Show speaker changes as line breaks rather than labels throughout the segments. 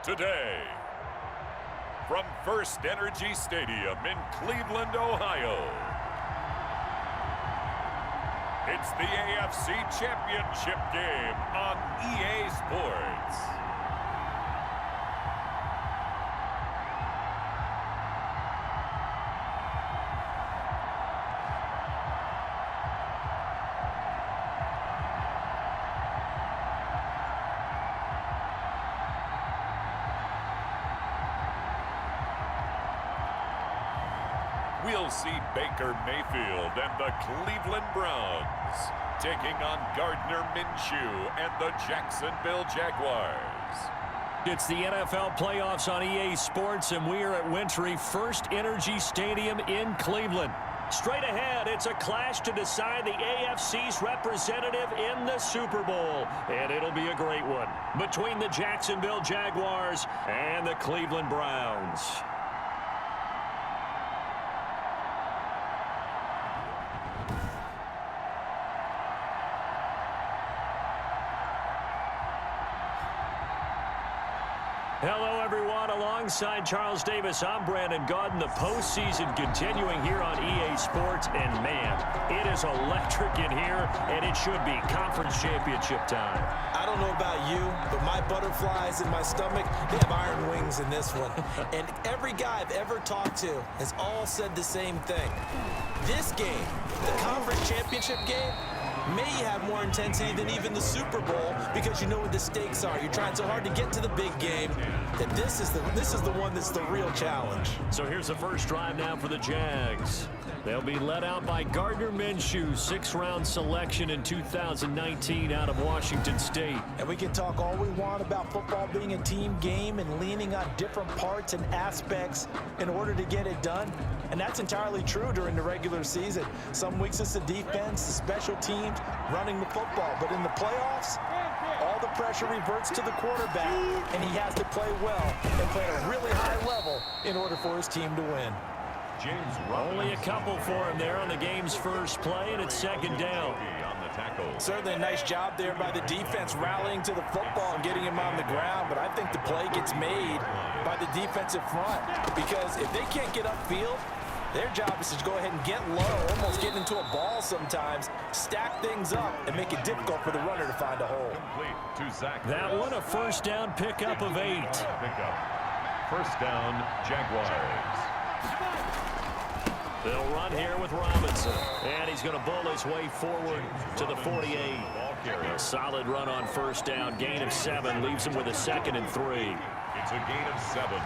today. From First Energy Stadium in Cleveland, Ohio, it's the AFC Championship game on EA Sports. We'll see Baker Mayfield and the Cleveland Browns taking on Gardner Minshew and the Jacksonville Jaguars.
It's the NFL playoffs on EA Sports, and we are at wintry First Energy Stadium in Cleveland. Straight ahead, it's a clash to decide the AFC's representative in the Super Bowl, and it'll be a great one between the Jacksonville Jaguars and the Cleveland Browns. Hello, everyone. Alongside Charles Davis, I'm Brandon Gaudin. The postseason continuing here on EA Sports. And, man, it is electric in here, and it should be conference championship time.
I don't know about you, but my butterflies in my stomach, they have iron wings in this one. And every guy I've ever talked to has all said the same thing. This game, the conference championship game, may have more intensity than even the Super Bowl because you know what the stakes are. You're trying so hard to get to the big game that this is the one that's the real challenge.
So here's the first drive now for the Jags. They'll be led out by Gardner Minshew, sixth-round selection in 2019 out of Washington State.
And we can talk all we want about football being a team game and leaning on different parts and aspects in order to get it done. And that's entirely true during the regular season. Some weeks it's the defense, the special teams, running the football. But in the playoffs, all the pressure reverts to the quarterback, and he has to play well and play at a really high level in order for his team to win.
Only a couple for him there on the game's first play, and it's second down.
Certainly a nice job there by the defense rallying to the football and getting him on the ground, but I think the play gets made by the defensive front because if they can't get upfield, their job is to go ahead and get low, almost get into a ball sometimes, stack things up, and make it difficult for the runner to find a hole.
That one a first down pickup of 8.
First down, Jaguars.
They'll run here with Robinson, and he's going to bull his way forward to the 48. A solid run on first down, gain of 7, leaves him with a 2nd and 3.
It's a gain of 7,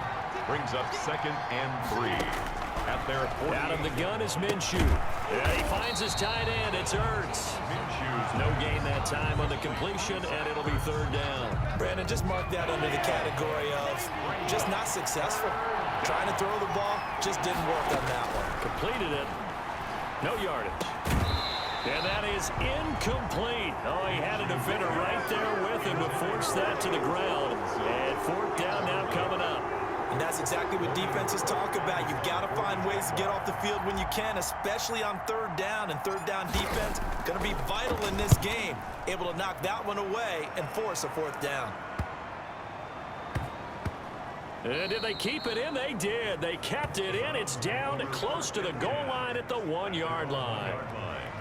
brings up 2nd and 3. At their 48.
Out of the gun is Minshew. Yeah, he finds his tight end. It's Ertz. No gain that time on the completion, and it'll be 3rd down.
Brandon, just mark that under the category of just not successful. Trying to throw the ball, just didn't work on that one.
Completed it. No yardage. And that is incomplete. Oh, he had a defender right there with him to force that to the ground. And 4th down now coming up.
And that's exactly what defenses talk about. You've got to find ways to get off the field when you can, especially on 3rd down. And 3rd down defense going to be vital in this game. Able to knock that one away and force a 4th down.
And did they keep it in? They did. They kept it in. It's down close to the goal line at the 1-yard line.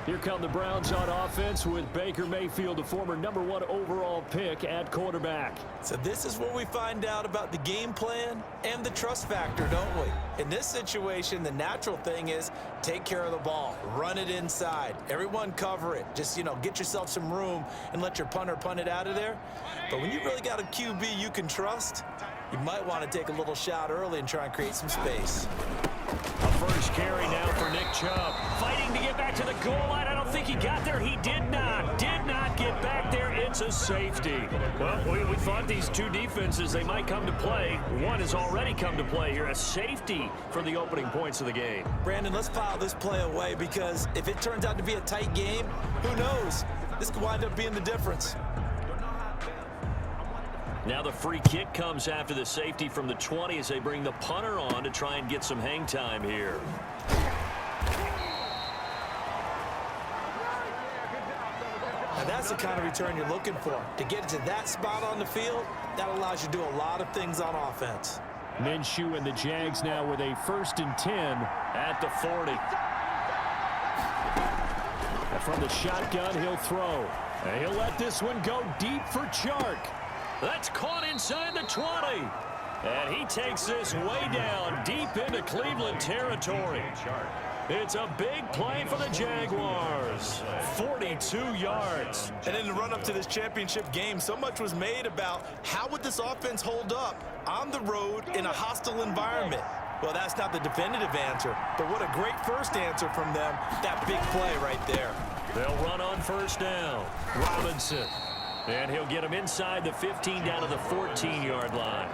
Here come the Browns on offense with Baker Mayfield, the former #1 overall pick at quarterback.
So this is where we find out about the game plan and the trust factor, don't we? In this situation, the natural thing is take care of the ball, run it inside, everyone cover it. Just, get yourself some room and let your punter punt it out of there. But when you really got a QB you can trust, you might want to take a little shot early and try and create some space.
A first carry now for Nick Chubb. Fighting to get back to the goal line. I don't think he got there. He did not get back there. It's a safety. Well, we thought these two defenses, they might come to play. One has already come to play here. A safety for the opening points of the game.
Brandon, let's file this play away because if it turns out to be a tight game, who knows? This could wind up being the difference.
Now the free kick comes after the safety from the 20 as they bring the punter on to try and get some hang time here.
Now, that's the kind of return you're looking for. To get to that spot on the field, that allows you to do a lot of things on offense.
Minshew and the Jags now with a 1st and 10 at the 40. And from the shotgun, he'll throw. And he'll let this one go deep for Chark. That's caught inside the 20. And he takes this way down deep into Cleveland territory. It's a big play for the Jaguars. 42 yards.
And in the run-up to this championship game, so much was made about how would this offense hold up on the road in a hostile environment. Well, that's not the definitive answer, but what a great first answer from them. That big play right there.
They'll run on 1st down. Robinson. And he'll get him inside the 15 down to the 14-yard line.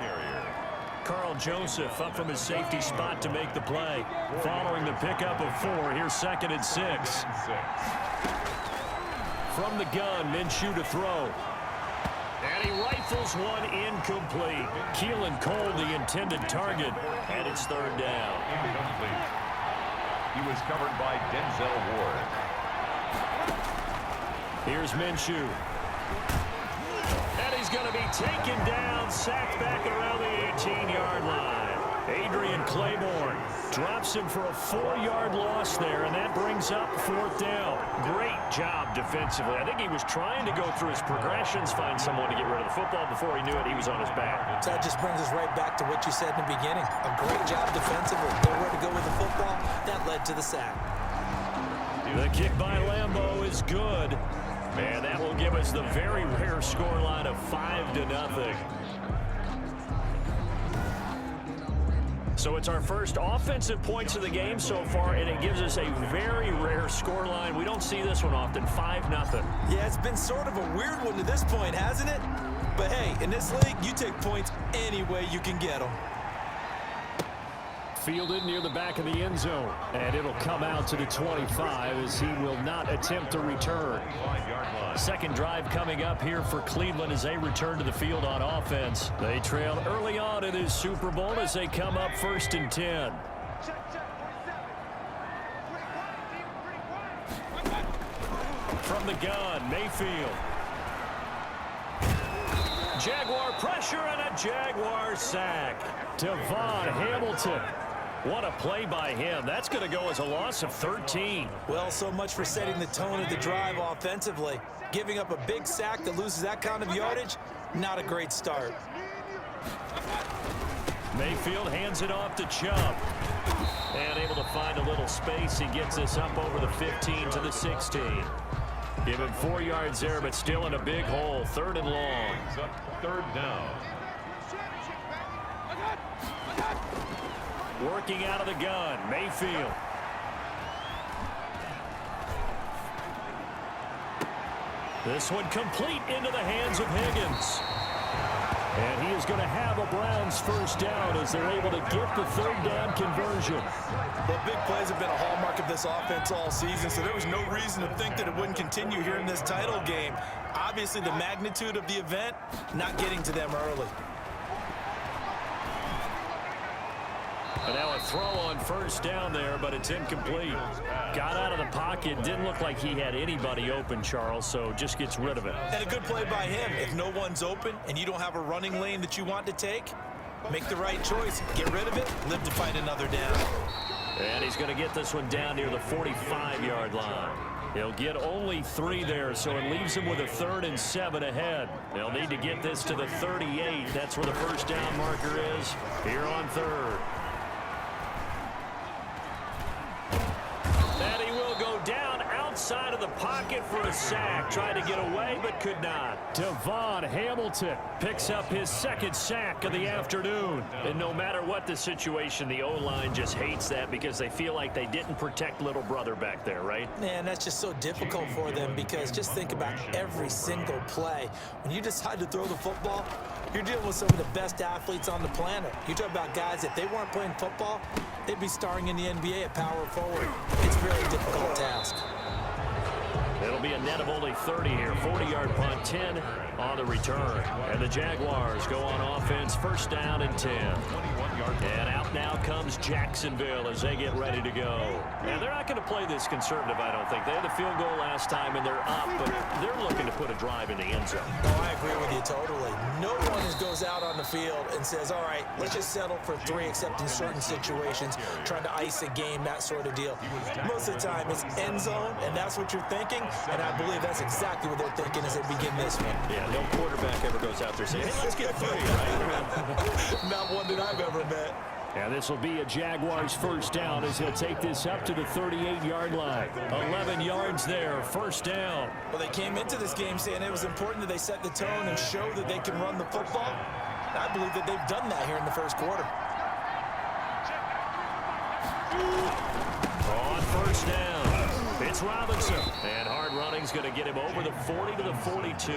Carl Joseph up from his safety spot to make the play. Following the pickup of 4, here's 2nd and 6. From the gun, Minshew to throw. And he rifles one incomplete. Keelan Cole, the intended target, and it's 3rd down.
Incomplete. He was covered by Denzel Ward.
Here's Minshew. And he's going to be taken down, sacked back around the 18-yard line. Adrian Claiborne drops him for a 4-yard loss there, and that brings up 4th down. Great job defensively. I think he was trying to go through his progressions, find someone to get rid of the football. Before he knew it, he was on his back.
So that just brings us right back to what you said in the beginning. A great job defensively. Nowhere to go with the football. That led to the sack.
The kick by Lambeau is good. And that will give us the very rare scoreline of 5-0. So it's our first offensive points of the game so far, and it gives us a very rare scoreline. We don't see this one often, 5-0.
Yeah, it's been sort of a weird one to this point, hasn't it? But hey, in this league, you take points any way you can get them.
Fielded near the back of the end zone, and it'll come out to the 25 as he will not attempt to return. Second drive coming up here for Cleveland as they return to the field on offense. They trailed early on in this Super Bowl as they come up 1st and 10. From the gun, Mayfield. Jaguar pressure and a Jaguar sack. Devon Hamilton. What a play by him. That's going to go as a loss of 13.
Well, so much for setting the tone of the drive offensively. Giving up a big sack that loses that kind of yardage, not a great start.
Mayfield hands it off to Chubb. And able to find a little space. He gets this up over the 15 to the 16. Give him 4 yards there, but still in a big hole. 3rd and long.
3rd down.
Working out of the gun, Mayfield. This one complete into the hands of Higgins. And he is going to have a Browns 1st down as they're able to get the 3rd down conversion.
Well, big plays have been a hallmark of this offense all season, so there was no reason to think that it wouldn't continue here in this title game. Obviously, the magnitude of the event, not getting to them early.
And now a throw on 1st down there, but it's incomplete. Got out of the pocket. Didn't look like he had anybody open, Charles, so just gets rid of it.
And a good play by him. If no one's open and you don't have a running lane that you want to take, make the right choice. Get rid of it, live to fight another down.
And he's going to get this one down near the 45-yard line. He'll get only 3 there, so it leaves him with a 3rd and 7 ahead. They'll need to get this to the 38. That's where the 1st down marker is here on 3rd. And he will go down outside of the pocket for a sack. Tried to get away, but could not. Devon Hamilton picks up his 2nd sack of the afternoon. And no matter what the situation, the O-line just hates that because they feel like they didn't protect little brother back there, right?
Man, that's just so difficult for them because just think about every single play. When you decide to throw the football, you're dealing with some of the best athletes on the planet. You talk about guys, if they weren't playing football, they'd be starring in the NBA at power forward. It's a really difficult task.
It'll be a net of only 30 here. 40-yard punt, 10 on the return. And the Jaguars go on offense, 1st down and 10. And out now comes Jacksonville as they get ready to go. And they're not going to play this conservative, I don't think. They had the field goal last time, and they're up, but they're looking to put a drive in the end zone.
Oh, I agree with you totally. No one goes out on the field and says, all right, let's just settle for 3, except in certain situations, trying to ice a game, that sort of deal. Most of the time, it's end zone, and that's what you're thinking, and I believe that's exactly what they're thinking as they begin this one.
Yeah, no quarterback ever goes out there saying, hey, let's get 3, right?
Not one that I've ever met.
And this will be a Jaguars first down as he'll take this up to the 38-yard line. 11 yards there, first down.
Well, they came into this game saying it was important that they set the tone and show that they can run the football. I believe that they've done that here in the first quarter.
On first down, it's Robinson. And hard running's going to get him over the 40 to the 42.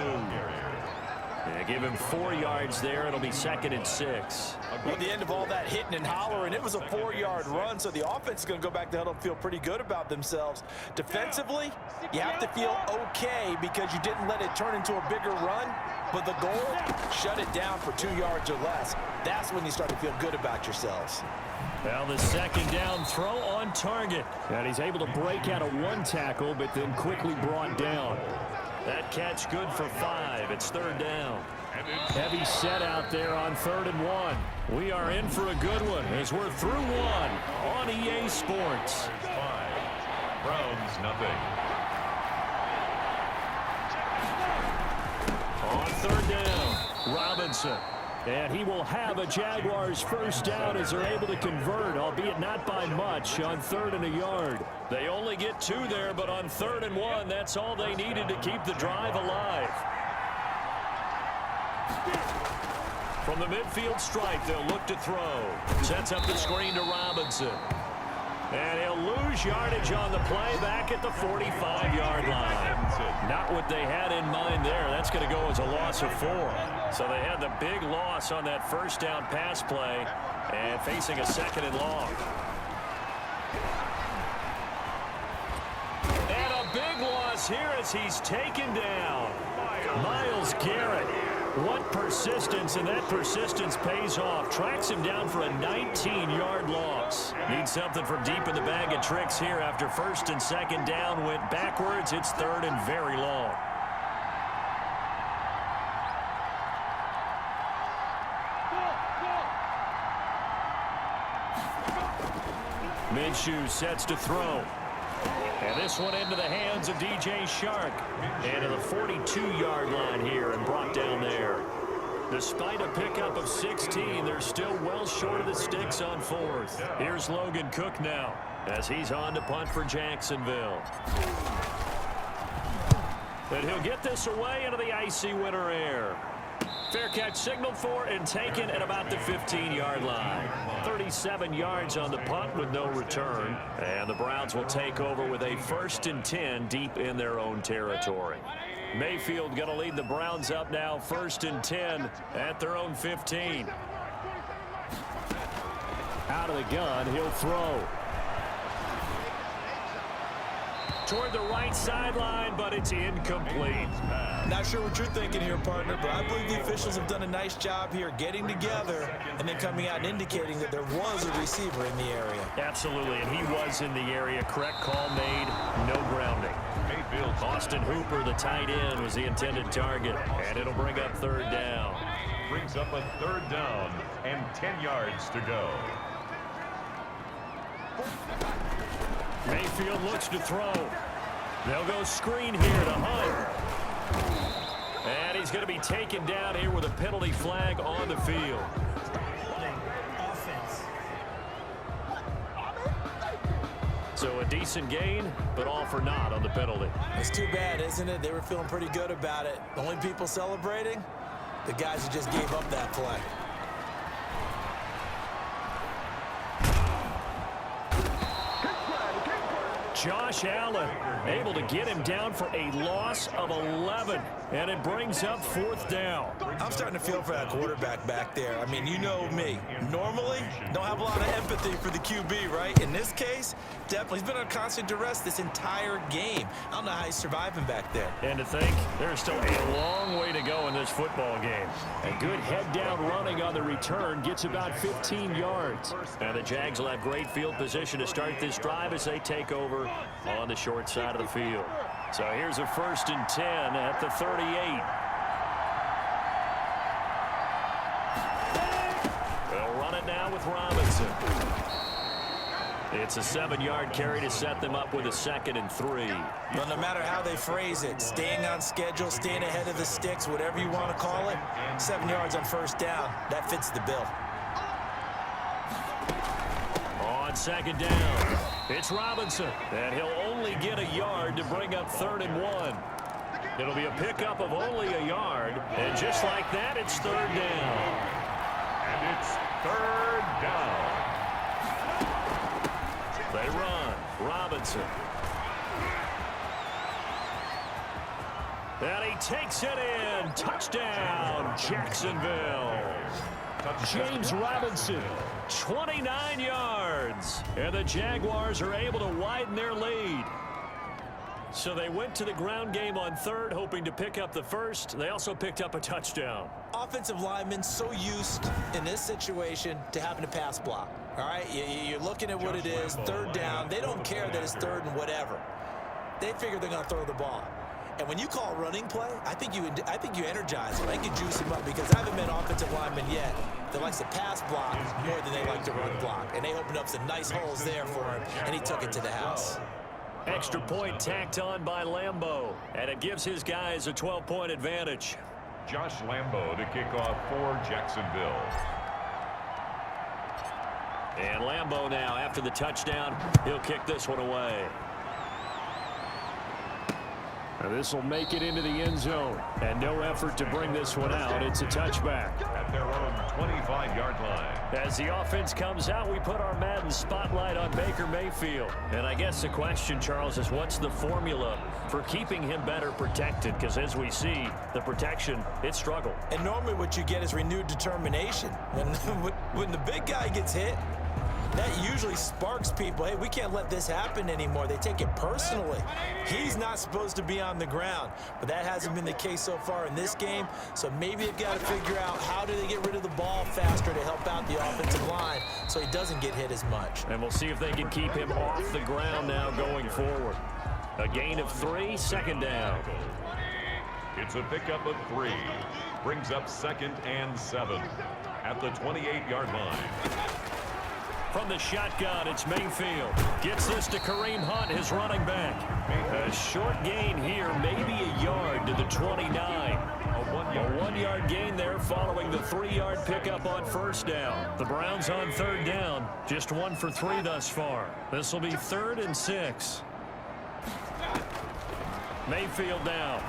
Yeah, give him 4 yards there. It'll be 2nd and 6.
Well, at the end of all that hitting and hollering, it was a 4-yard run, so the offense is going to go back to huddle and feel pretty good about themselves. Defensively, you have to feel okay because you didn't let it turn into a bigger run, but the goal, shut it down for 2 yards or less. That's when you start to feel good about yourselves.
Well, the second down throw on target. And he's able to break out of 1 tackle, but then quickly brought down. That catch good for 5. It's 3rd down. Heavy set out there on 3rd and 1. We are in for a good one as we're through 1 on EA Sports.
5. Browns, nothing.
On 3rd down, Robinson. And he will have a Jaguars first down as they're able to convert, albeit not by much, on 3rd and a yard. They only get 2 there, but on 3rd and 1, that's all they needed to keep the drive alive. From the midfield stripe, they'll look to throw. Sets up the screen to Robinson. And he'll lose yardage on the play back at the 45-yard line. Not what they had in mind there. That's going to go as a loss of 4. So they had the big loss on that first down pass play and facing a 2nd and long. And a big loss here as he's taken down. Myles Garrett. What persistence, and that persistence pays off. Tracks him down for a 19-yard loss. Needs something from deep in the bag of tricks here after 1st and 2nd down went backwards. It's 3rd and very long. Minshew sets to throw. And this one into the hands of DJ Shark. And to the 42-yard line here and brought down there. Despite a pickup of 16, they're still well short of the sticks on 4th. Here's Logan Cook now as he's on to punt for Jacksonville. And he'll get this away into the icy winter air. Fair catch signaled for and taken at about the 15-yard line. 37 yards on the punt with no return. And the Browns will take over with a 1st and 10 deep in their own territory. Mayfield going to lead the Browns up now 1st and 10 at their own 15. Out of the gun, he'll throw. Toward the right sideline, but it's incomplete.
Not sure what you're thinking here, partner, but I believe the officials have done a nice job here getting together and then coming out and indicating that there was a receiver in the area.
Absolutely, and he was in the area. Correct call made, no grounding. Austin Hooper, the tight end, was the intended target, and it'll bring up 3rd down.
Brings up a 3rd down and 10 yards to go.
Mayfield looks to throw. They'll go screen here to Hunt. And he's going to be taken down here with a penalty flag on the field. So a decent gain, but all for naught on the penalty.
It's too bad, isn't it? They were feeling pretty good about it. The only people celebrating, the guys who just gave up that play.
Josh Allen able to get him down for a loss of 11, and it brings up 4th down.
I'm starting to feel for that quarterback back there. I mean, you know me. Normally, don't have a lot of empathy for the QB, right? In this case, definitely. He's been on constant duress this entire game. I don't know how he's surviving back there.
And to think, there's still a long way to go in this football game. A good head-down running on the return gets about 15 yards. And the Jags will have great field position to start this drive as they take over on the short side of the field. So here's a 1st and 10 at the 38. They'll run it now with Robinson. It's a 7-yard carry to set them up with a 2nd and 3.
Well, no matter how they phrase it, staying on schedule, staying ahead of the sticks, whatever you want to call it, 7 yards on 1st down, that fits the bill.
On 2nd down, it's Robinson, and he'll only get a yard to bring up 3rd and 1. It'll be a pickup of only a yard, and just like that, it's 3rd down.
And it's 3rd down.
They run. Robinson. And he takes it in. Touchdown, Jacksonville. James Robinson, 29 yards. And the Jaguars are able to widen their lead. So they went to the ground game on 3rd, hoping to pick up the 1st. They also picked up a touchdown.
Offensive linemen so used in this situation to having to pass block. All right, you're looking at what it is, 3rd down. They don't care that it's 3rd and whatever. They figure they're going to throw the ball. And when you call running play, I think you energize them. I think you juice them up because I haven't met offensive linemen yet that likes to pass block more than they like to run block. And they opened up some nice holes there for him, and he took it to the house.
Extra point tacked on by Lambeau, and it gives his guys a 12-point advantage.
Josh Lambeau to kick off for Jacksonville.
And Lambeau now, after the touchdown, he'll kick this one away. Now this will make it into the end zone, and no effort to bring this one out. It's a touchback.
At their own 25-yard line.
As the offense comes out, we put our Madden spotlight on Baker Mayfield. And I guess the question, Charles, is what's the formula for keeping him better protected? Because as we see, the protection, it struggled.
And normally what you get is renewed determination. When the big guy gets hit, that usually sparks people. Hey, we can't let this happen anymore. They take it personally. He's not supposed to be on the ground, but that hasn't been the case so far in this game. So maybe they've got to figure out how do they get rid of the ball faster to help out the offensive line so he doesn't get hit as much.
And we'll see if they can keep him off the ground now going forward. A gain of 3, 2nd down.
It's a pickup of 3. Brings up 2nd and 7 at the 28-yard line.
From the shotgun, it's Mayfield. Gets this to Kareem Hunt, his running back. A short gain here, maybe a yard to the 29. A 1-yard gain there following the 3-yard pickup on 1st down. The Browns on 3rd down, just 1 for 3 thus far. This will be 3rd and 6. Mayfield down.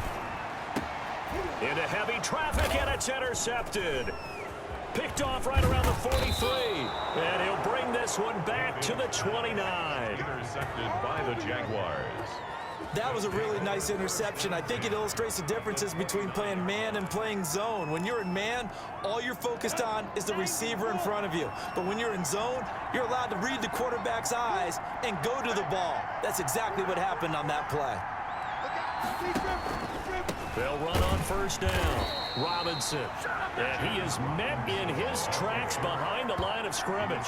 Into heavy traffic, and it's intercepted. Picked off right around the 43. And he'll bring this one back to the 29.
Intercepted by the Jaguars.
That was a really nice interception. I think it illustrates the differences between playing man and playing zone. When you're in man, all you're focused on is the receiver in front of you. But when you're in zone, you're allowed to read the quarterback's eyes and go to the ball. That's exactly what happened on that play.
They'll run on 1st down. Robinson. And he is met in his tracks behind the line of scrimmage.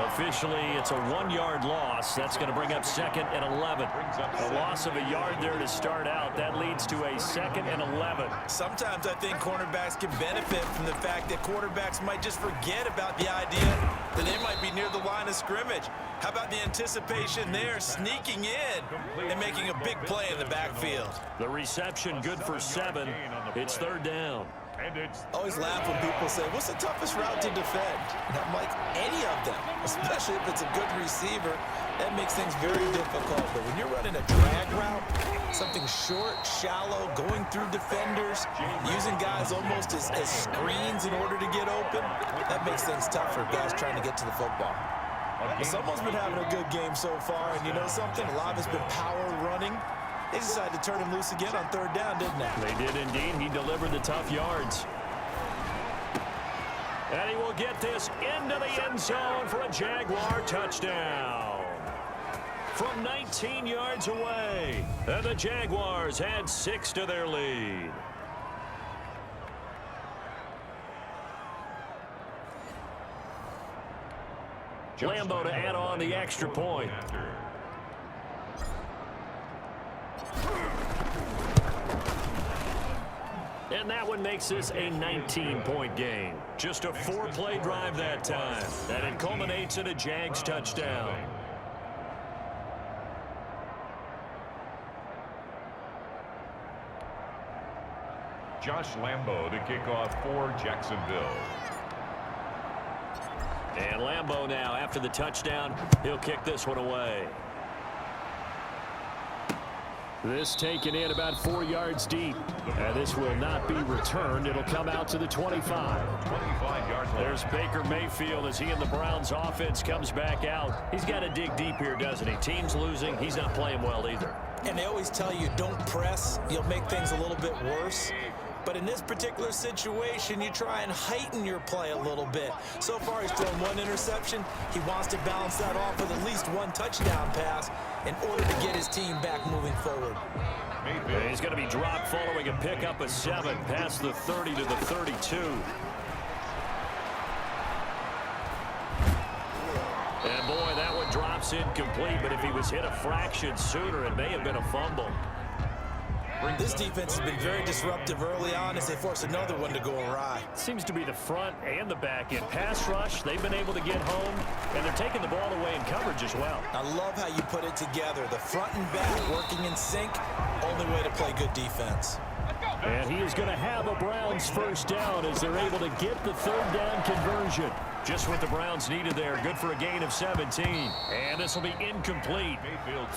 Officially, it's a 1-yard loss. That's going to bring up 2nd and 11. A loss of a yard there to start out. That leads to a 2nd and 11.
Sometimes I think cornerbacks can benefit from the fact that quarterbacks might just forget about the idea that they might be near the line of scrimmage. How about the anticipation there, sneaking in and making a big play in the backfield?
The reception good for 7. It's 3rd down.
I always laugh when people say, what's the toughest route to defend? And I'm like, any of them, especially if it's a good receiver. That makes things very difficult. But when you're running a drag route, something short, shallow, going through defenders, using guys almost as screens in order to get open, that makes things tough for guys trying to get to the football. Someone's been having a good game so far, and you know something? A lot of it's been power running. They decided to turn him loose again on third down, didn't they?
They did indeed. He delivered the tough yards. And he will get this into the end zone for a Jaguar touchdown. From 19 yards away. And the Jaguars had 6 to their lead. Lambo to add on the extra point. And that one makes this a 19-point game. Just a 4-play drive that time. And it culminates in a Jags touchdown.
Josh Lambo to kick off for Jacksonville.
And Lambo now, after the touchdown, he'll kick this one away. This taken in about 4 yards deep. And this will not be returned. It'll come out to the 25.
25-yard line.
There's Baker Mayfield as he and the Browns offense comes back out. He's got to dig deep here, doesn't he? Team's losing. He's not playing well either.
And they always tell you, don't press. You'll make things a little bit worse. But in this particular situation, you try and heighten your play a little bit. So far, he's thrown 1 interception. He wants to balance that off with at least 1 touchdown pass in order to get his team back moving forward.
He's going to be dropped following a pickup of 7 past the 30 to the 32. And boy, that one drops incomplete, but if he was hit a fraction sooner, it may have been a fumble.
This defense has been very disruptive early on as they force another one to go awry.
Seems to be the front and the back end. Pass rush, they've been able to get home, and they're taking the ball away in coverage as well.
I love how you put it together. The front and back working in sync, only way to play good defense.
And he is going to have a Browns first down as they're able to get the third down conversion. Just what the Browns needed there. Good for a gain of 17. And this will be incomplete.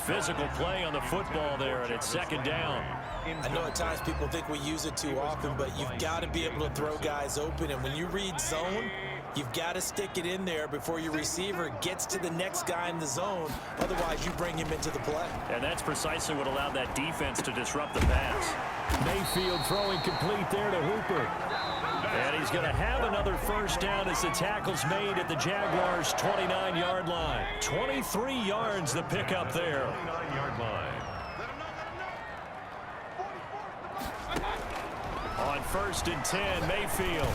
Physical play on the football there, and it's second down.
I know at times people think we use it too often, but you've got to be able to throw guys open. And when you read zone, you've got to stick it in there before your receiver gets to the next guy in the zone. Otherwise, you bring him into the play.
And that's precisely what allowed that defense to disrupt the pass. Mayfield throwing complete there to Hooper. And he's going to have another first down as the tackle's made at the Jaguars' 29-yard line. 23 yards the pickup there.
29-yard line.
On 1st and 10, Mayfield.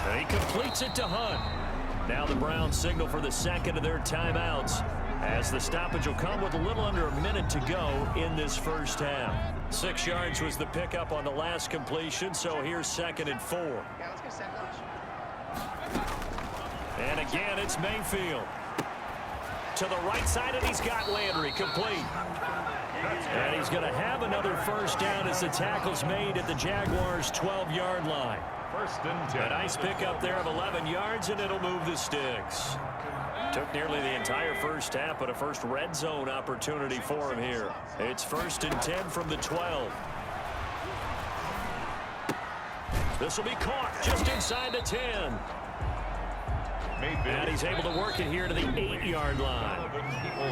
And he completes it to Hunt. Now the Browns signal for the second of their timeouts as the stoppage will come with a little under a minute to go in this first half. 6 yards was the pickup on the last completion, so here's 2nd and 4. And again, it's Mayfield. To the right side, and he's got Landry complete. And he's going to have another first down as the tackle's made at the Jaguars' 12-yard line.
1st and 10.
A nice pickup there of 11 yards, and it'll move the sticks. Took nearly the entire first half, but a first red zone opportunity for him here. It's 1st and 10 from the 12. This will be caught just inside the 10. And he's able to work it here to the 8-yard line.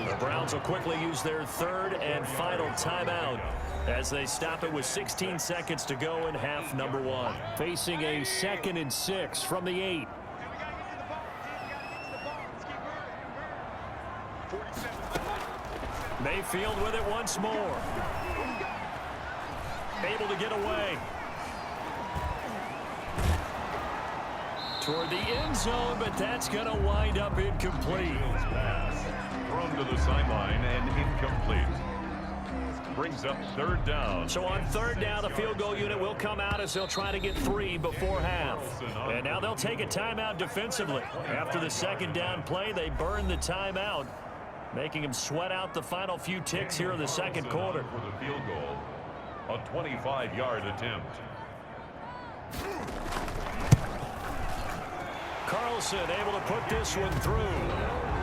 The Browns will quickly use their third and final timeout as they stop it with 16 seconds to go in half number 1. Facing a 2nd and 6 from the 8. Mayfield with it once more. Able to get away. Toward the end zone, but that's going to wind up incomplete.
Pass thrown to the sideline and incomplete. Brings up 3rd down.
So on 3rd down, the field goal unit will come out as they'll try to get 3 before half. And now they'll take a timeout defensively. After the 2nd down play, they burn the timeout, making them sweat out the final few ticks here in the 2nd quarter.
For the field goal, a 25-yard attempt.
Carlson able to put this one through.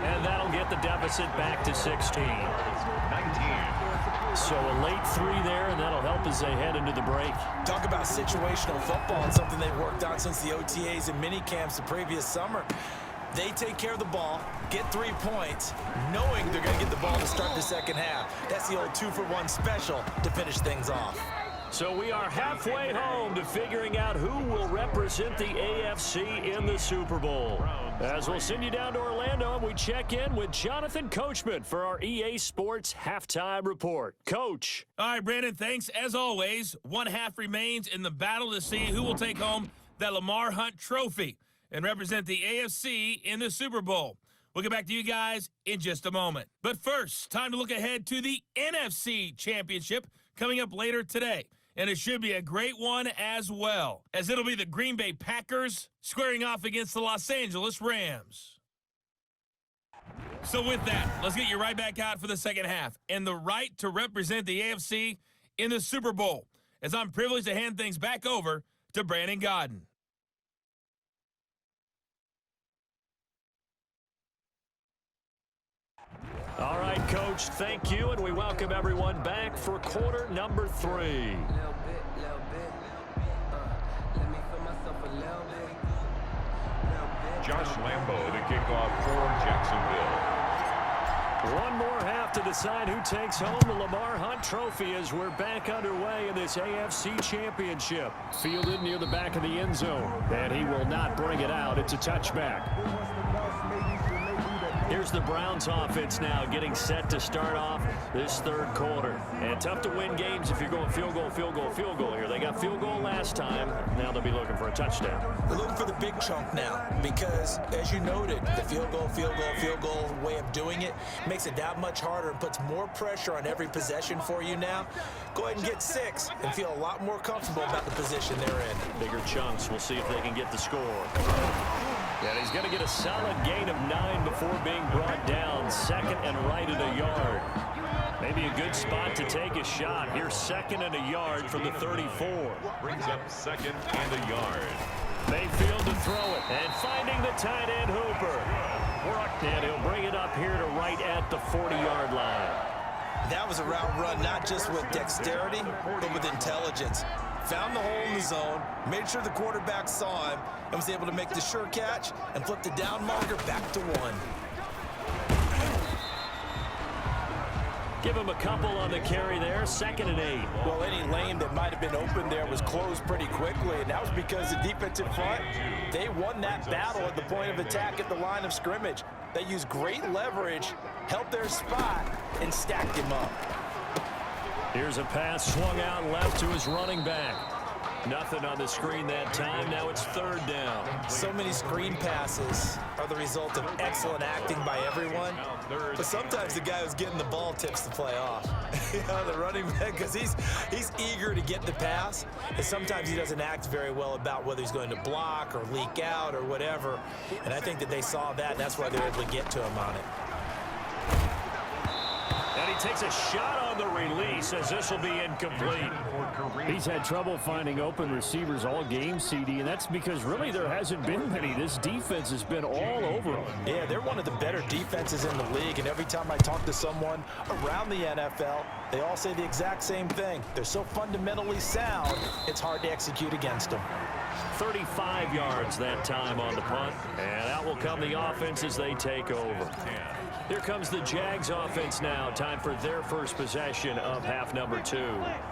And that'll get the deficit back to 16.
19.
So a late 3 there, and that'll help as they head into the break.
Talk about situational football and something they've worked on since the OTAs and mini camps the previous summer. They take care of the ball, get 3 points, knowing they're going to get the ball to start the second half. That's the old 2-for-1 special to finish things off.
So we are halfway home to figuring out who will represent the AFC in the Super Bowl. As we'll send you down to Orlando, and we check in with Jonathan Coachman for our EA Sports Halftime Report. Coach.
All right, Brandon, thanks. As always, one half remains in the battle to see who will take home that Lamar Hunt trophy and represent the AFC in the Super Bowl. We'll get back to you guys in just a moment. But first, time to look ahead to the NFC Championship coming up later today. And it should be a great one as well, as it'll be the Green Bay Packers squaring off against the Los Angeles Rams. So with that, let's get you right back out for the second half and the right to represent the AFC in the Super Bowl, as I'm privileged to hand things back over to Brandon Godden.
All right, Coach, thank you, and we welcome everyone back for quarter number 3.
Josh Lambo to kick off for Jacksonville.
One more half to decide who takes home the Lamar Hunt Trophy as we're back underway in this AFC Championship. Fielded near the back of the end zone, and he will not bring it out. It's a touchback. Here's the Browns offense now getting set to start off this third quarter. And tough to win games if you're going field goal, field goal, field goal here. They got field goal last time. Now they'll be looking for a touchdown.
They're looking for the big chunk now because, as you noted, the field goal way of doing it makes it that much harder and puts more pressure on every possession for you now. Go ahead and get 6 and feel a lot more comfortable about the position they're in.
Bigger chunks. We'll see if they can get the score. And he's going to get a solid gain of 9 before being brought down. Second and right at a yard. Maybe a good spot to take a shot. Here's second and a yard from the 34.
Brings up second and a yard.
Mayfield to throw it. And finding the tight end Hooper. And he'll bring it up here to right at the 40-yard line.
That was a route run not just with dexterity, but with intelligence. Found the hole in the zone, made sure the quarterback saw him, and was able to make the sure catch and flip the down marker back to 1.
Give him a couple on the carry there. Second and 8.
Well, any lane that might have been open there was closed pretty quickly, and that was because the defensive front, they won that battle at the point of attack at the line of scrimmage. They used great leverage, held their spot, and stacked him up.
Here's a pass swung out left to his running back. Nothing on the screen that time. Now it's third down.
So many screen passes are the result of excellent acting by everyone. But sometimes the guy who's getting the ball tips the play off. The running back, because he's eager to get the pass. And sometimes he doesn't act very well about whether he's going to block or leak out or whatever. And I think that they saw that, and that's why they're able to get to him on it.
And he takes a shot on the release as this will be incomplete.
He's had trouble finding open receivers all game, CD, and that's because really there hasn't been many. This defense has been all over him.
Yeah, they're one of the better defenses in the league, and every time I talk to someone around the NFL, they all say the exact same thing. They're so fundamentally sound, it's hard to execute against them.
35 yards that time on the punt, and out will come the offense as they take over. Here comes the Jags offense now. Time for their first possession of half number 2.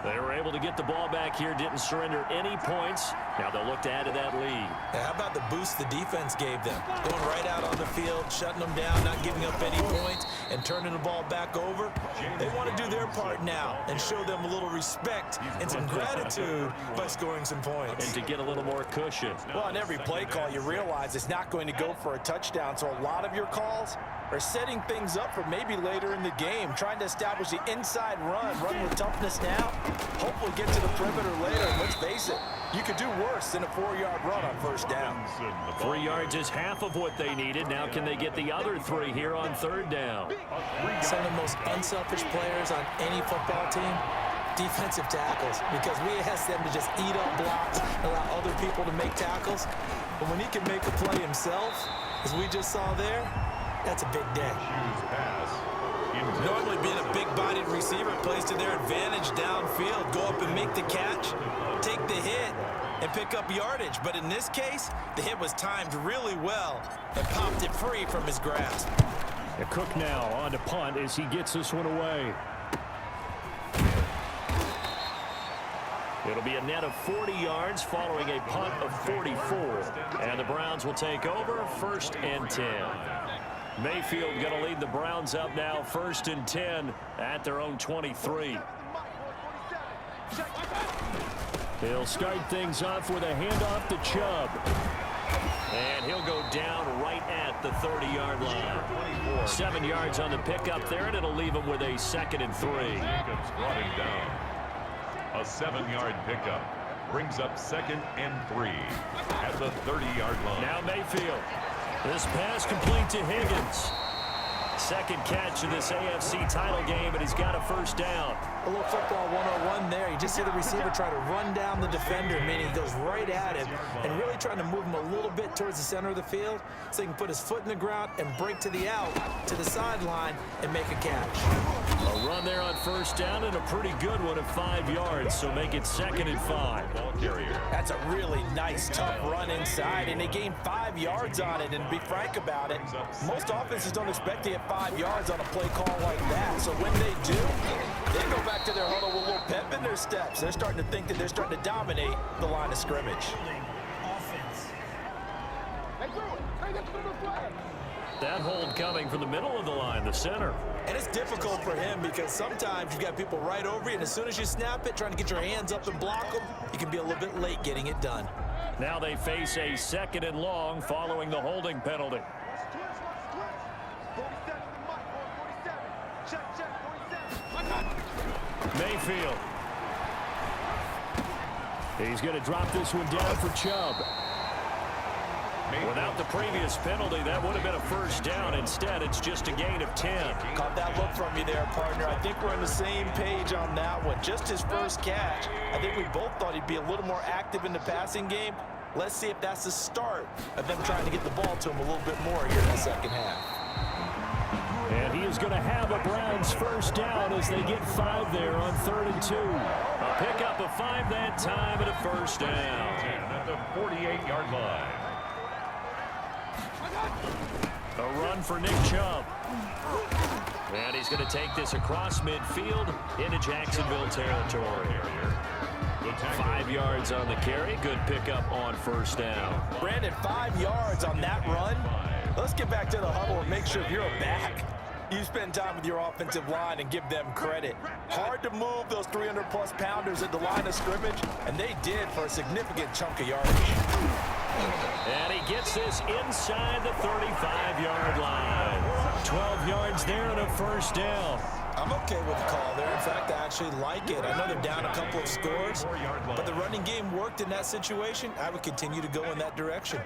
They were able to get the ball back here, didn't surrender any points. Now they'll look to add to that lead.
How about the boost the defense gave them? Going right out on the field, shutting them down, not giving up any points, and turning the ball back over. They want to do their part now and show them a little respect and some gratitude by scoring some points.
And to get a little more cushion.
Well, on every play call, you realize it's not going to go for a touchdown, so a lot of your calls are setting things up for maybe later in the game, trying to establish the inside run with toughness now, hopefully get to the perimeter later, and let's face it, you could do worse than a 4-yard run on first down.
3 yards is half of what they needed. Now can they get the other 3 here on third down?
Some of the most unselfish players on any football team, defensive tackles, because we ask them to just eat up blocks, allow other people to make tackles, but when he can make a play himself, as we just saw there, that's a big day. Normally being a big-bodied receiver plays to their advantage downfield. Go up and make the catch, take the hit, and pick up yardage. But in this case, the hit was timed really well and popped it free from his grasp.
Cook now on to punt as he gets this one away. It'll be a net of 40 yards following a punt of 44. And the Browns will take over 1st and 10. Mayfield going to lead the Browns up now 1st and 10 at their own 23. He'll start things off with a handoff to Chubb. And he'll go down right at the 30-yard line. 7 yards on the pickup there, and it'll leave him with a 2nd and 3.
Jacobs brought him down. A 7-yard pickup brings up 2nd and 3 at the 30-yard line.
Now Mayfield. This pass complete to Higgins. 2nd catch of this AFC title game, and he's got a 1st down.
A little football 101 there. You just see the receiver try to run down the defender, meaning he goes right at him and really trying to move him a little bit towards the center of the field so he can put his foot in the ground and break to the out, to the sideline, and make a catch.
A run there on 1st down and a pretty good one at 5 yards, so make it 2nd and 5.
Ball carrier.
That's a really nice, tough run inside, and they gained 5 yards on it. And to be frank about it, most offenses don't expect to get 5 yards on a play call like that. So when they do, they go back to their huddle with a little pep in their steps. They're starting to think that they're starting to dominate the line of scrimmage.
That hold coming from the middle of the line, the center.
And it's difficult for him because sometimes you've got people right over you, and as soon as you snap it, trying to get your hands up and block them, you can be a little bit late getting it done.
Now they face a 2nd and long following the holding penalty. Mayfield. He's going to drop this one down for Chubb. Without the previous penalty, that would have been a 1st down. Instead, it's just a gain of 10.
Caught that look from you there, partner. I think we're on the same page on that one. Just his 1st catch. I think we both thought he'd be a little more active in the passing game. Let's see if that's the start of them trying to get the ball to him a little bit more here in the 2nd half.
And he is going to have a Browns 1st down as they get 5 there on 3rd and 2. A pickup of 5 that time and a 1st down.
At the 48-yard line.
A run for Nick Chubb. And he's going to take this across midfield into Jacksonville territory. 5 yards on the carry. Good pickup on 1st down.
Brandon, 5 yards on that run. Let's get back to the huddle and make sure if you're a back, you spend time with your offensive line and give them credit. Hard to move those 300-plus pounders at the line of scrimmage, and they did for a significant chunk of yardage.
And he gets this inside the 35-yard line. 12 yards there and a 1st down.
I'm okay with the call there. In fact, I actually like it. I know they're down a couple of scores, but the running game worked in that situation. I would continue to go in that direction.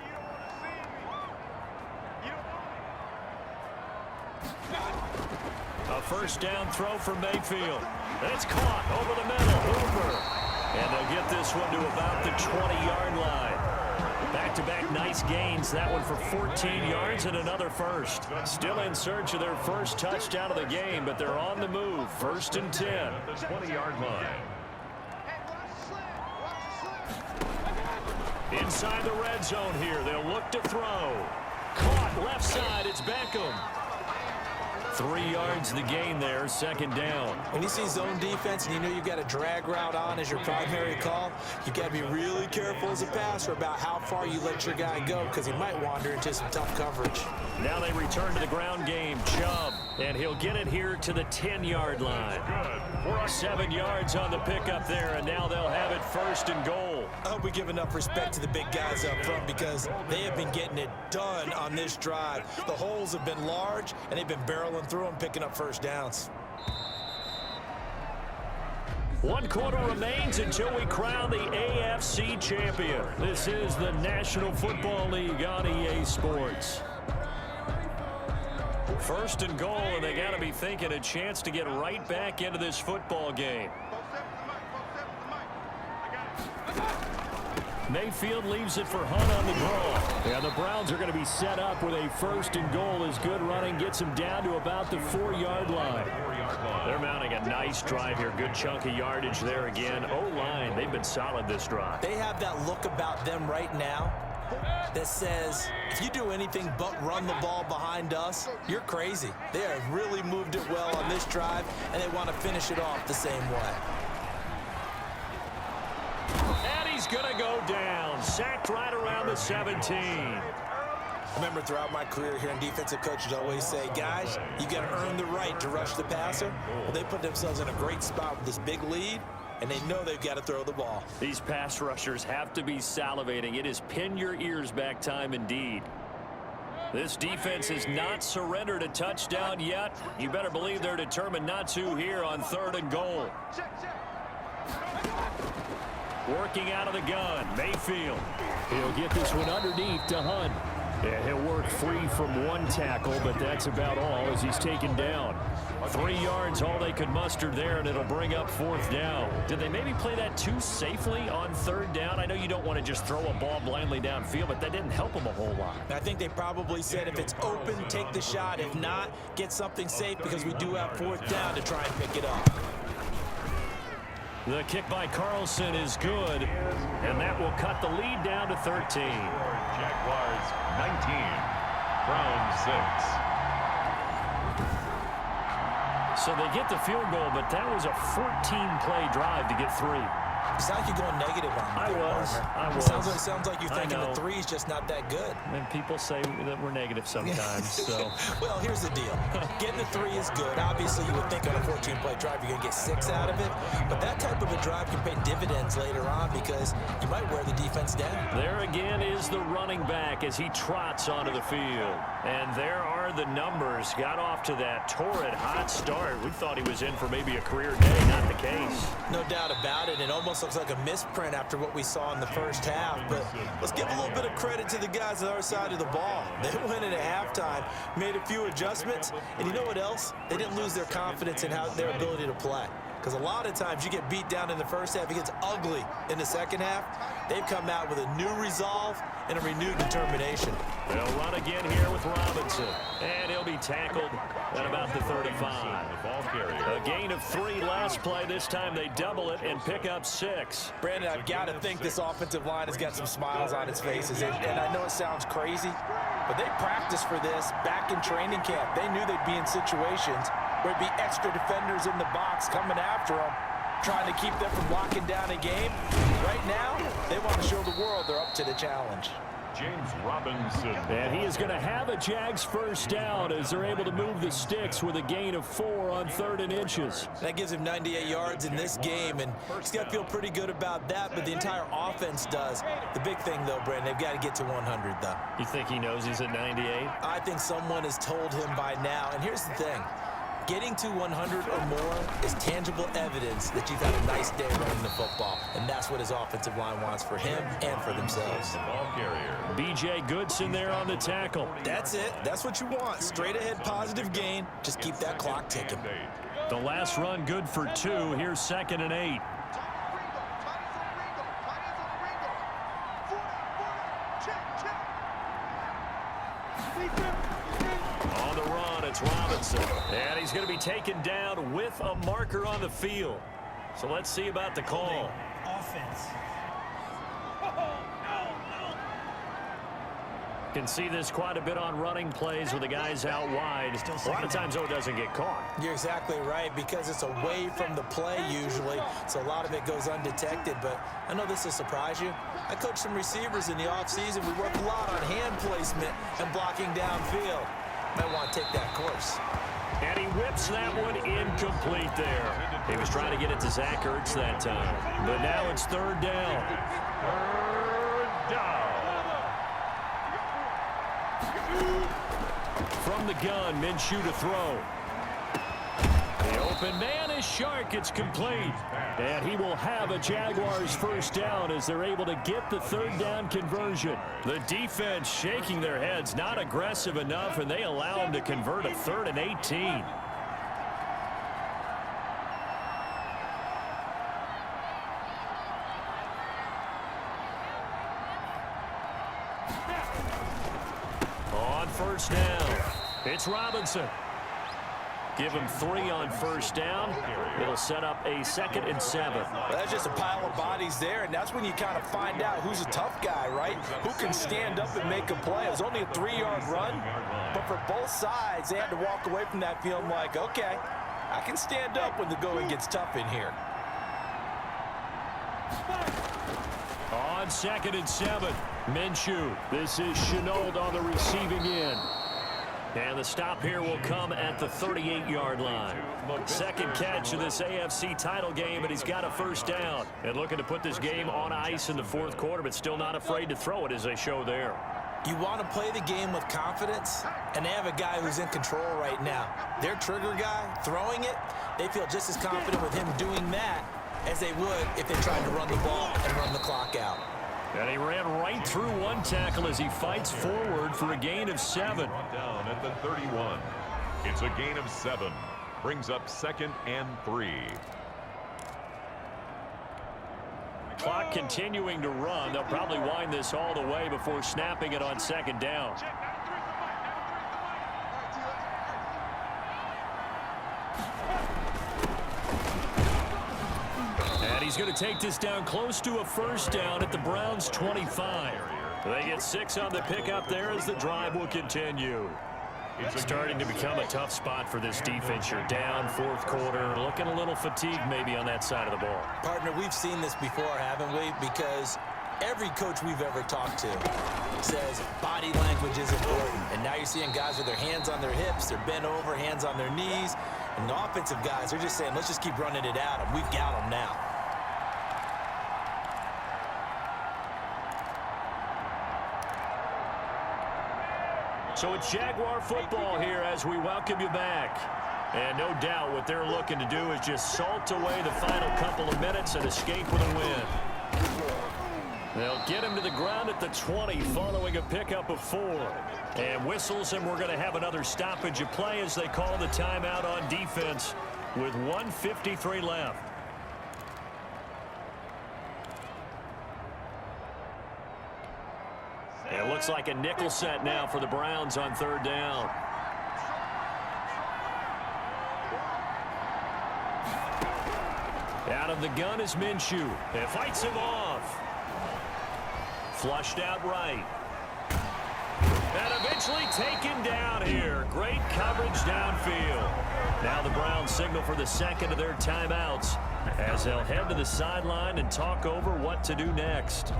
A 1st down throw for Mayfield. It's caught over the middle. Hooper. And they'll get this one to about the 20-yard line. Back-to-back nice gains. That one for 14 yards and another 1st. Still in search of their 1st touchdown of the game, but they're on the move. 1st and 10.
At the 20-yard line.
Inside the red zone here. They'll look to throw. Caught left side. It's Beckham. 3 yards the gain there, 2nd down.
When you see zone defense and you know you've got a drag route on as your primary call, you've got to be really careful as a passer about how far you let your guy go because he might wander into some tough coverage.
Now they return to the ground game. Chubb, and he'll get it here to the 10-yard line. 7 yards on the pickup there, and now they'll have it 1st and goal.
I hope we give enough respect to the big guys up front because they have been getting it done on this drive. The holes have been large, and they've been barreling through them, picking up 1st downs.
1 quarter remains until we crown the AFC champion. This is the National Football League on EA Sports. 1st and goal, and they got to be thinking a chance to get right back into this football game. Mayfield leaves it for Hunt on the draw. And the Browns are going to be set up with a 1st and goal as good running gets them down to about the 4-yard line. They're mounting a nice drive here. Good chunk of yardage there again. O-line, they've they've been solid this drive.
They have that look about them right now that says, if you do anything but run the ball behind us, you're crazy. They have really moved it well on this drive, and they want to finish it off the same way.
And he's going to go down. Sacked right around the 17.
I remember throughout my career hearing defensive coaches always say, guys, you got to earn the right to rush the passer. Well, they put themselves in a great spot with this big lead, and they know they've got to throw the ball.
These pass rushers have to be salivating. It is pin your ears back time indeed. This defense has not surrendered a touchdown yet. You better believe they're determined not to here on 3rd and goal. Working out of the gun, Mayfield. He'll get this one underneath to Hunt. Yeah, he'll work free from one tackle, but that's about all as he's taken down. 3 yards, all they could muster there, and it'll bring up 4th down. Did they maybe play that too safely on 3rd down? I know you don't want to just throw a ball blindly downfield, but that didn't help them a whole lot.
I think they probably said if it's open, take the shot. If not, get something safe because we do have 4th down to try and pick it up.
The kick by Carlson is good, and that will cut the lead down to 13.
Jaguars 19, Browns 6.
So they get the field goal, but that was a 14-play drive to get 3.
It sounds like you're going negative on me.
I was.
Sounds like you're thinking the 3's just not that good.
And people say that we're negative sometimes. So.
Well, here's the deal. Getting the 3 is good. Obviously, you would think on a 14-play drive you're going to get 6 out of it. But that type of a drive can pay dividends later on because you might wear the defense down.
There again is the running back as he trots onto the field. And there are the numbers. Got off to that torrid hot start. We thought he was in for maybe a career day. Not the case.
No doubt about it. It almost looks like a misprint after what we saw in the first half. But let's give a little bit of credit to the guys on our side of the ball. They went in at halftime, made a few adjustments, and you know what else? They didn't lose their confidence in their ability to play. Because a lot of times you get beat down in the first half, it gets ugly in the second half. They've come out with a new resolve and a renewed determination.
They'll run again here with Robinson. And he'll be tackled at about the 35. A gain of 3 last play. This time they double it and pick up 6.
Brandon, I've got to think this offensive line has got some smiles on its faces. And I know it sounds crazy, but they practiced for this back in training camp. They knew they'd be in situations where it'd be extra defenders in the box coming after them, trying to keep them from locking down a game. Right now, they want to show the world they're up to the challenge.
James Robinson.
And he is going to have a Jags first down as they're able to move the sticks with a gain of 4 on 3rd and inches.
That gives him 98 yards in this game, and he's got to feel pretty good about that, but the entire offense does. The big thing, though, Brandon, they've got to get to 100, though.
You think he knows he's at 98?
I think someone has told him by now, and here's the thing. Getting to 100 or more is tangible evidence that you've had a nice day running the football, and that's what his offensive line wants for him and for themselves.
B.J. Goodson there on the tackle.
That's it. That's what you want. Straight ahead positive gain. Just keep that clock ticking.
The last run good for 2. Here's 2nd and 8. On the run, it's Robinson. And he's going to be taken down with a marker on the field. So let's see about the call.
Offense.
Can see this quite a bit on running plays with the guys out wide. A lot of times, though, it doesn't get caught.
You're exactly right, because it's away from the play usually, so a lot of it goes undetected. But I know this will surprise you. I coached some receivers in the offseason. We work a lot on hand placement and blocking downfield. Might want to take that course.
And he whips that one incomplete there. He was trying to get it to Zach Ertz that time. But now it's 3rd down.
3rd down.
From the gun, Minshew to throw. The open man is Shark. It's complete. And he will have a Jaguars first down as they're able to get the 3rd down conversion. The defense shaking their heads, not aggressive enough, and they allow him to convert a 3rd and 18. On first down, it's Robinson. Give him 3 on first down. It'll set up a 2nd and 7.
Well, that's just a pile of bodies there, and that's when you kind of find out who's a tough guy, right? Who can stand up and make a play. It was only a 3-yard run, but for both sides, they had to walk away from that feeling like, okay, I can stand up when the going gets tough in here.
On 2nd and 7, Minshew. This is Chenault on the receiving end. And the stop here will come at the 38-yard line. Second catch of this AFC title game, and he's got a first down. And looking to put this game on ice in the 4th quarter, but still not afraid to throw it as they show there.
You want to play the game with confidence, and they have a guy who's in control right now. Their trigger guy, throwing it, they feel just as confident with him doing that as they would if they tried to run the ball and run the clock out.
And he ran right through one tackle as he fights forward for a gain of 7.
Down at the 31. It's a gain of 7. Brings up 2nd and 3.
Clock continuing to run. They'll probably wind this all the way before snapping it on 2nd down. And he's going to take this down close to a first down at the Browns' 25. They get 6 on the pickup there as the drive will continue. It's starting to become a tough spot for this defense. You're down 4th quarter, looking a little fatigued maybe on that side of the ball.
Partner, we've seen this before, haven't we? Because every coach we've ever talked to says body language is important. And now you're seeing guys with their hands on their hips, they're bent over, hands on their knees. And the offensive guys, they're just saying, let's just keep running it at them. We've got them now.
So it's Jaguar football here as we welcome you back. And no doubt what they're looking to do is just salt away the final couple of minutes and escape with a win. They'll get him to the ground at the 20 following a pickup of 4. And whistles, and we're going to have another stoppage of play as they call the timeout on defense with 1:53 left. It looks like a nickel set now for the Browns on 3rd down. Out of the gun is Minshew. It fights him off. Flushed out right. And eventually taken down here. Great coverage downfield. Now the Browns signal for the 2nd of their timeouts as they'll head to the sideline and talk over what to do next.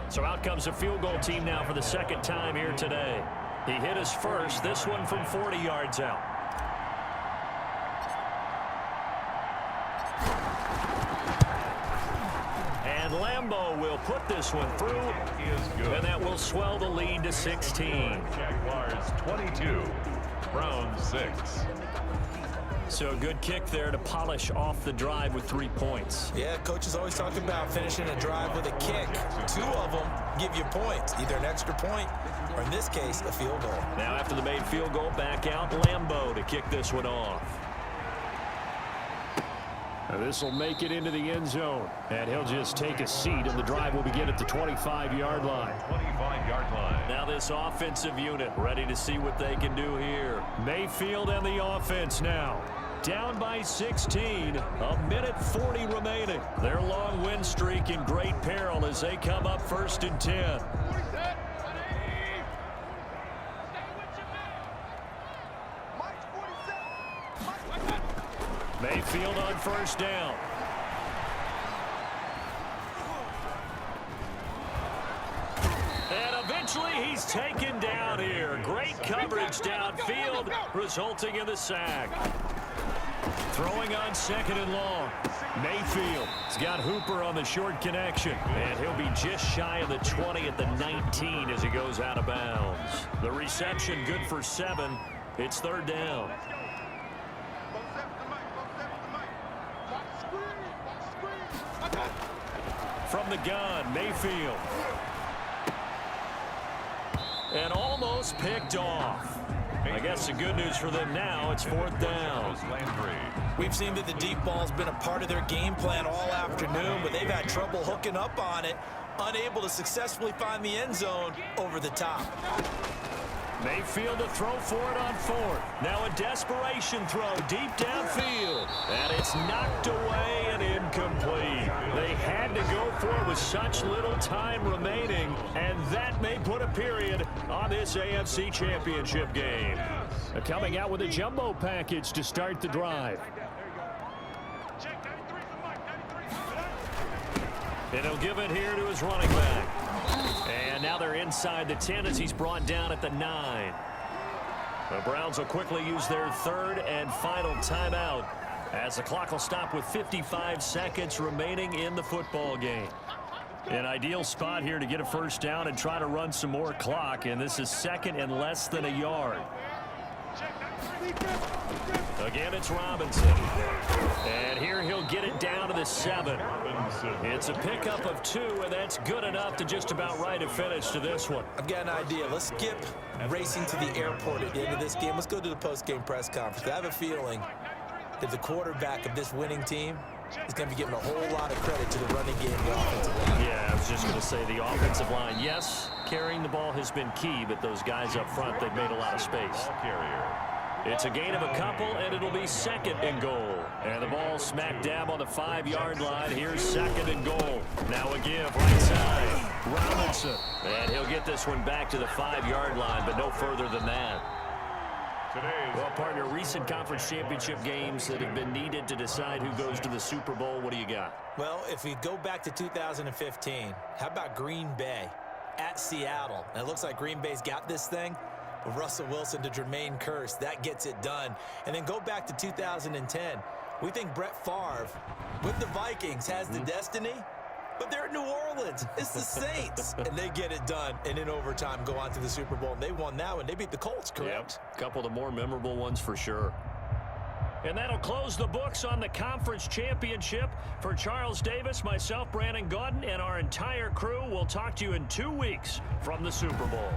So out comes a field goal team now for the 2nd time here today. He hit his first, this one from 40 yards out. And Lambeau will put this one through, and that will swell the lead to 16.
Jaguars 22, Browns 6.
So a good kick there to polish off the drive with 3 points.
Yeah, coaches always talk about finishing a drive with a kick. 2 of them give you points, either an extra point or, in this case, a field goal.
Now after the made field goal, back out Lambeau to kick this one off. This will make it into the end zone, and he'll just take a seat, and the drive will begin at the 25-yard line.
25-yard line.
Now this offensive unit ready to see what they can do here. Mayfield and the offense now. Down by 16, a minute 40 remaining. Their long win streak in great peril as they come up 1st and 10. Mayfield on 1st down. And eventually he's taken down here. Great coverage downfield, resulting in the sack. Throwing on 2nd and long. Mayfield has got Hooper on the short connection. And he'll be just shy of the 20 at the 19 as he goes out of bounds. The reception good for 7. It's 3rd down. From the gun, Mayfield. And almost picked off. I guess the good news for them now, it's 4th down.
We've seen that the deep ball's been a part of their game plan all afternoon, but they've had trouble hooking up on it, unable to successfully find the end zone over the top.
Mayfield to throw for it on fourth. Now a desperation throw deep downfield. And it's knocked away and incomplete. They had to go for it with such little time remaining, and that may put a period on this AFC Championship game. They're coming out with a jumbo package to start the drive. And he'll give it here to his running back. And now they're inside the 10 as he's brought down at the 9. The Browns will quickly use their third and final timeout as the clock will stop with 55 seconds remaining in the football game. An ideal spot here to get a first down and try to run some more clock, and this is second and less than a yard. Again, it's Robinson. And here he'll get it down to the 7. It's a pickup of 2, and that's good enough to just about write a finish to this one.
I've got an idea. Let's skip racing to the airport at the end of this game. Let's go to the post-game press conference. I have a feeling that the quarterback of this winning team is going to be giving a whole lot of credit to the running game and the offensive line.
Yeah, I was just going to say the offensive line. Yes, carrying the ball has been key, but those guys up front, they've made a lot of space. It's a gain of a couple, and it'll be second and goal. And the ball smack dab on the 5-yard line. Here's second and goal. Now a give right side. Robinson. And he'll get this one back to the 5-yard line, but no further than that. Well, partner, recent conference championship games that have been needed to decide who goes to the Super Bowl. What do you got?
Well, if we go back to 2015, how about Green Bay at Seattle? And it looks like Green Bay's got this thing. Russell Wilson to Jermaine Kearse, that gets it done. And then go back to 2010. We think Brett Favre with the Vikings has the destiny, but they're in New Orleans. It's the Saints, and they get it done. And in overtime, go on to the Super Bowl. And they won that one. They beat the Colts, correct?
Yep. A couple of the more memorable ones for sure. And that'll close the books on the conference championship. For Charles Davis, myself, Brandon Gaudin, and our entire crew, we'll talk to you in 2 weeks from the Super Bowl.